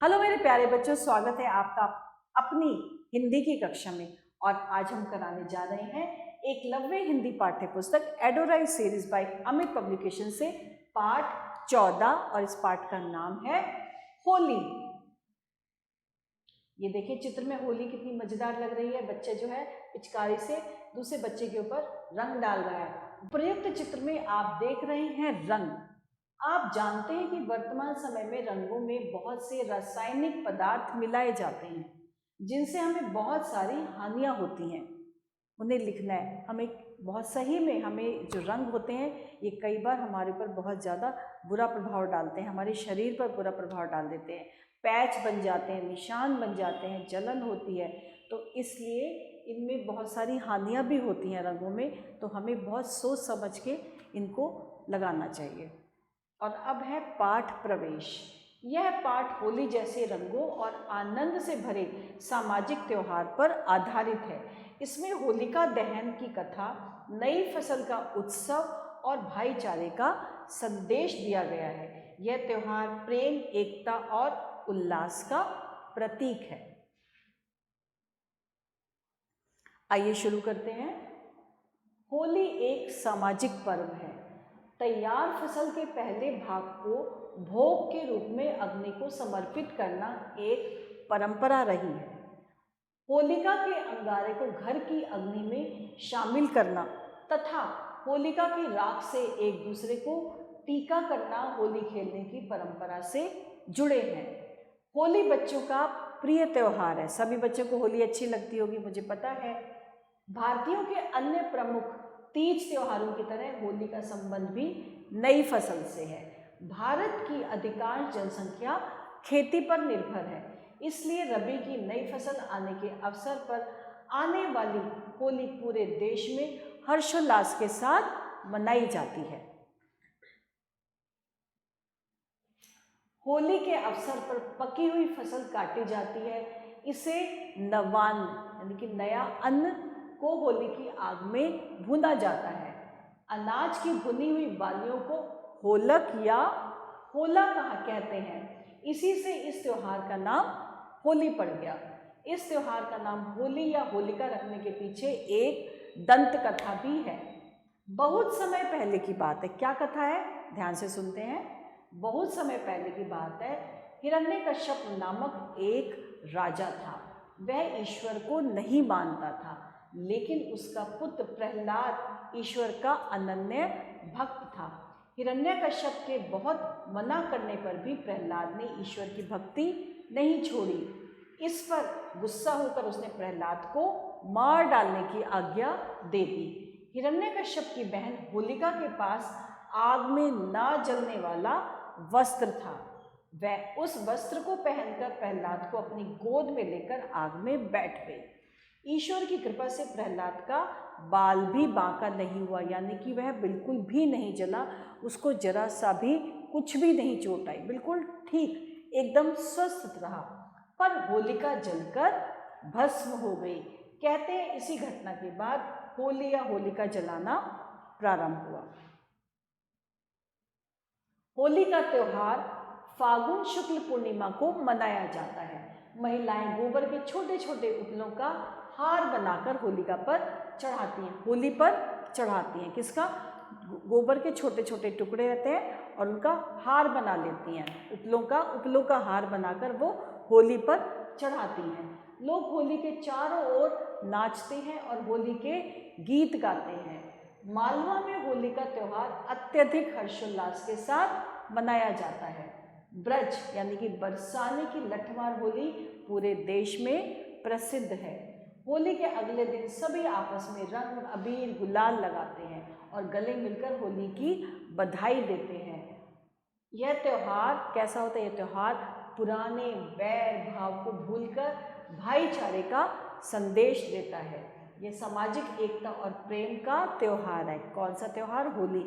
Hello मेरे प्यारे बच्चों, स्वागत है आपका अपनी हिंदी की कक्षा में। और आज हम कराने जा रहे हैं एकलव्य हिंदी पाठ्य पुस्तक एडोराइज सीरीज बाय अमित पब्लिकेशन से पाठ 14 और इस पाठ का नाम है होली। ये देखिए चित्र में होली कितनी मजेदार लग रही है। बच्चा जो है पिचकारी से दूसरे बच्चे के ऊपर रंग डाल रहा है। प्रयुक्त चित्र में आप देख रहे हैं रंग। आप जानते हैं कि वर्तमान समय में रंगों में बहुत से रासायनिक पदार्थ मिलाए जाते हैं जिनसे हमें बहुत सारी हानियां होती हैं। उन्हें लिखना है हमें बहुत सही में। हमें जो रंग होते हैं ये कई बार हमारे ऊपर बहुत ज़्यादा बुरा प्रभाव डालते हैं, हमारे शरीर पर बुरा प्रभाव डाल देते हैं। पैच बन जाते हैं, निशान बन जाते हैं, जलन होती है। तो इसलिए इनमें बहुत सारी हानियां भी होती हैं रंगों में। तो हमें बहुत सोच समझ के इनको लगाना चाहिए। और अब है पाठ प्रवेश। यह पाठ होली जैसे रंगों और आनंद से भरे सामाजिक त्योहार पर आधारित है। इसमें होलिका दहन की कथा, नई फसल का उत्सव और भाईचारे का संदेश दिया गया है। यह त्योहार प्रेम, एकता और उल्लास का प्रतीक है। आइए शुरू करते हैं। होली एक सामाजिक पर्व है। तैयार फसल के पहले भाग को भोग के रूप में अग्नि को समर्पित करना एक परंपरा रही है। होलिका के अंगारे को घर की अग्नि में शामिल करना तथा होलिका की राख से एक दूसरे को टीका करना होली खेलने की परंपरा से जुड़े हैं। होली बच्चों का प्रिय त्योहार है। सभी बच्चों को होली अच्छी लगती होगी, मुझे पता है। भारतीयों के अन्य प्रमुख तीज त्योहारों की तरह होली का संबंध भी नई फसल से है। भारत की अधिकांश जनसंख्या खेती पर निर्भर है, इसलिए रबी की नई फसल आने के अवसर पर आने वाली होली पूरे देश में हर्षोल्लास के साथ मनाई जाती है। होली के अवसर पर पकी हुई फसल काटी जाती है। इसे नवान्न यानी कि नया अन्न को होली की आग में भुना जाता है। अनाज की भुनी हुई बालियों को होलक या होला कहा कहते हैं। इसी से इस त्योहार का नाम होली पड़ गया। इस त्योहार का नाम होली या होलिका रखने के पीछे एक दंत कथा भी है। बहुत समय पहले की बात है। क्या कथा है, ध्यान से सुनते हैं। बहुत समय पहले की बात है। हिरण्यकश्यप नामक एक राजा था। वह ईश्वर को नहीं मानता था, लेकिन उसका पुत्र प्रहलाद ईश्वर का अनन्य भक्त था। हिरण्यकश्यप के बहुत मना करने पर भी प्रहलाद ने ईश्वर की भक्ति नहीं छोड़ी। इस पर गुस्सा होकर उसने प्रहलाद को मार डालने की आज्ञा दे दी। हिरण्यकश्यप की बहन होलिका के पास आग में ना जलने वाला वस्त्र था। वह उस वस्त्र को पहनकर प्रहलाद को अपनी गोद में लेकर आग में बैठ गई। ईश्वर की कृपा से प्रहलाद का बाल भी बांका नहीं हुआ, यानी कि वह बिल्कुल भी नहीं जला। उसको जरा सा भी कुछ भी नहीं चोट आई, बिल्कुल ठीक एकदम स्वस्थ रहा। पर होलिका जलकर भस्म हो गई। कहते हैं इसी घटना के बाद होली या होलिका जलाना प्रारंभ हुआ। होली का त्योहार फागुन शुक्ल पूर्णिमा को मनाया जाता है। महिलाएं गोबर के छोटे छोटे उपलों का हार बनाकर होलिका पर चढ़ाती हैं। होली पर चढ़ाती हैं किसका? गोबर के छोटे छोटे टुकड़े रहते हैं और उनका हार बना लेती हैं। उपलों का हार बनाकर वो होली पर चढ़ाती हैं। लोग होली के चारों ओर नाचते हैं और होली के गीत गाते हैं। मालवा में होली का त्योहार अत्यधिक हर्षोल्लास के साथ मनाया जाता है। ब्रज यानी कि बरसाने की लठमार होली पूरे देश में प्रसिद्ध है। होली के अगले दिन सभी आपस में रंग, अबीर, गुलाल लगाते हैं और गले मिलकर होली की बधाई देते हैं। यह त्योहार कैसा होता है? यह त्योहार पुराने बैर भाव को भूलकर भाईचारे का संदेश देता है। यह सामाजिक एकता और प्रेम का त्योहार है। कौन सा त्योहार? होली।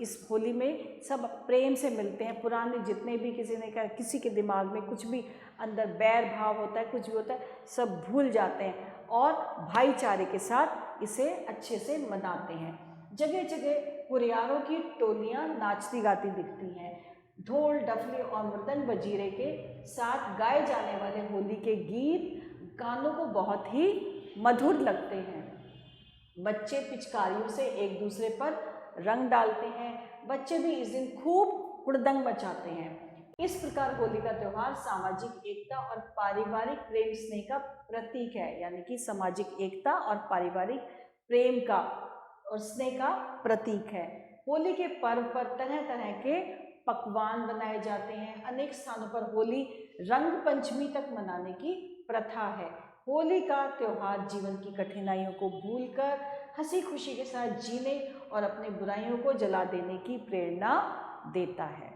इस होली में सब प्रेम से मिलते हैं। पुराने जितने भी किसी के दिमाग में कुछ भी अंदर बैर भाव होता है, कुछ भी होता है, सब भूल जाते हैं और भाईचारे के साथ इसे अच्छे से मनाते हैं। जगह जगह हुरियारों की टोलियां नाचती गाती दिखती हैं। ढोल डफली और मृदंग बजीरे के साथ गाए जाने वाले होली के गीत कानों को बहुत ही मधुर लगते हैं। बच्चे पिचकारियों से एक दूसरे पर रंग डालते हैं। बच्चे भी इस दिन खूब हुड़दंग मचाते हैं। इस प्रकार होली का त्यौहार सामाजिक एकता और पारिवारिक प्रेम स्नेह का प्रतीक है, यानी कि सामाजिक एकता और पारिवारिक प्रेम का और स्नेह का प्रतीक है। होली के पर्व पर तरह तरह के पकवान बनाए जाते हैं। अनेक स्थानों पर होली रंग पंचमी तक मनाने की प्रथा है। होली का त्यौहार जीवन की कठिनाइयों को भूलकर हंसी खुशी के साथ जीने और अपने बुराइयों को जला देने की प्रेरणा देता है।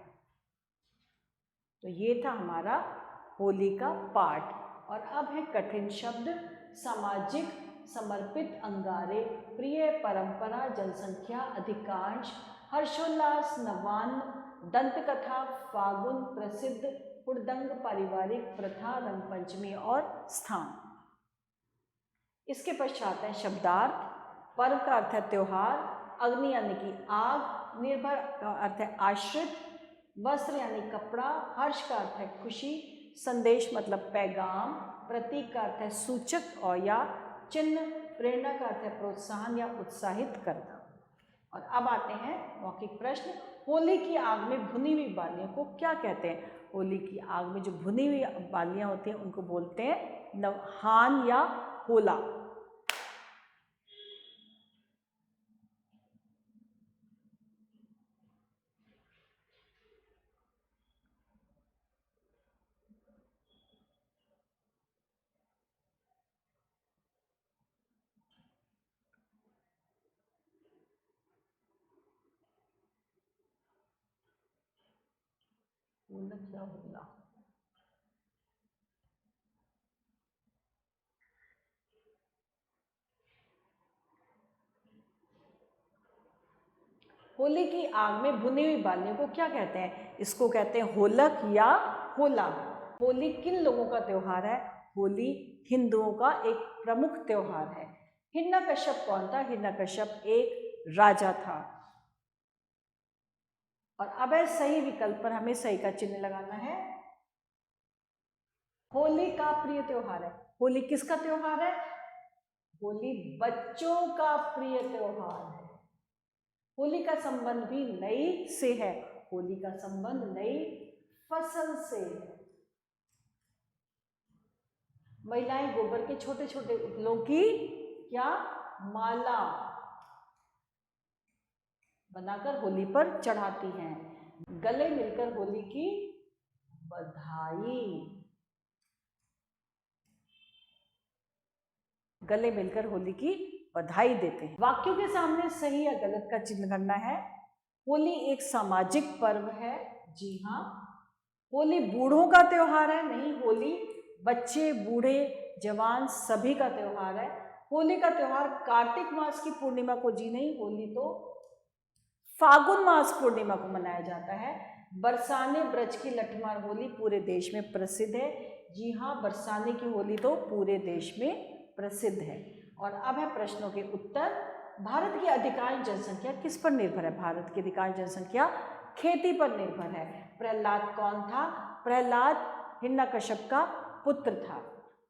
तो ये था हमारा होली का पाठ। और अब है कठिन शब्द। सामाजिक, समर्पित, अंगारे, प्रिय, परंपरा, जनसंख्या, अधिकांश, हर्षोल्लास, नवान्न, दंतकथा, फागुन, प्रसिद्ध, हुड़दंग, पारिवारिक, प्रथा, रंगपंचमी और स्थान। इसके पश्चात है शब्दार्थ। पर्व का अर्थ है त्यौहार, अग्नि यानी कि आग, निर्भर का अर्थ है आश्रित, वस्त्र यानी कपड़ा, हर्ष का अर्थ है खुशी, संदेश मतलब पैगाम, प्रतीक का अर्थ है सूचक और या चिन्ह, प्रेरणा का अर्थ है प्रोत्साहन या उत्साहित करना। और अब आते हैं मौखिक प्रश्न। होली की आग में भुनी हुई बालियों को क्या कहते हैं? होली की आग में जो भुनी हुई बालियां होती हैं उनको बोलते हैं नवहान या होला। क्या होला? होली की आग में भुनी हुई बालियों को क्या कहते हैं? इसको कहते हैं होलक या होला। होली किन लोगों का त्योहार है? होली हिंदुओं का एक प्रमुख त्योहार है। हिरण्यकश्यप कौन था? हिरण्यकश्यप एक राजा था। और अब है सही विकल्प पर हमें सही का चिन्ह लगाना है। होली का प्रिय त्योहार है। होली किसका त्योहार है? होली बच्चों का प्रिय त्योहार है। होली का संबंध भी नई से है। होली का संबंध नई फसल से है। महिलाएं गोबर के छोटे छोटे उपलों की क्या माला बनाकर होली पर चढ़ाती हैं। गले मिलकर होली की बधाई, गले मिलकर होली की बधाई देते हैं। वाक्यों के सामने सही या गलत का चिन्ह करना है। होली एक सामाजिक पर्व है। जी हाँ। होली बूढ़ों का त्योहार है। नहीं, होली बच्चे, बूढ़े, जवान सभी का त्योहार है। होली का त्योहार कार्तिक मास की पूर्णिमा को, जी नहीं, होली तो फागुन मास पूर्णिमा को मनाया जाता है। बरसाने ब्रज की लठमार होली पूरे देश में प्रसिद्ध है। जी हाँ, बरसाने की होली तो पूरे देश में प्रसिद्ध है। और अब है प्रश्नों के उत्तर। भारत की अधिकांश जनसंख्या किस पर निर्भर है? भारत की अधिकांश जनसंख्या खेती पर निर्भर है। प्रहलाद कौन था? प्रहलाद हिरण्यकश्यप का पुत्र था।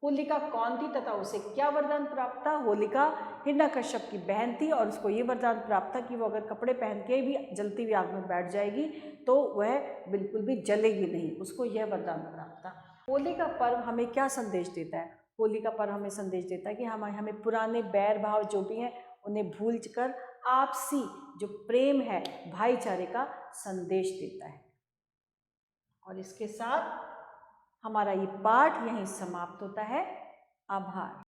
होलिका कौन थी तथा उसे क्या वरदान प्राप्त था? होलिका हिरण्यकश्यप की बहन थी और उसको ये वरदान प्राप्त था कि वो अगर कपड़े पहन के भी जलती हुई आग में बैठ जाएगी तो वह बिल्कुल भी जलेगी नहीं। उसको यह वरदान प्राप्त था। होली का पर्व हमें क्या संदेश देता है? होली का पर्व हमें संदेश देता है कि हमें पुराने बैर भाव जो भी हैं उन्हें भूल कर आपसी जो प्रेम है, भाईचारे का संदेश देता है। और इसके साथ हमारा ये पाठ यहीं समाप्त होता है। आभार।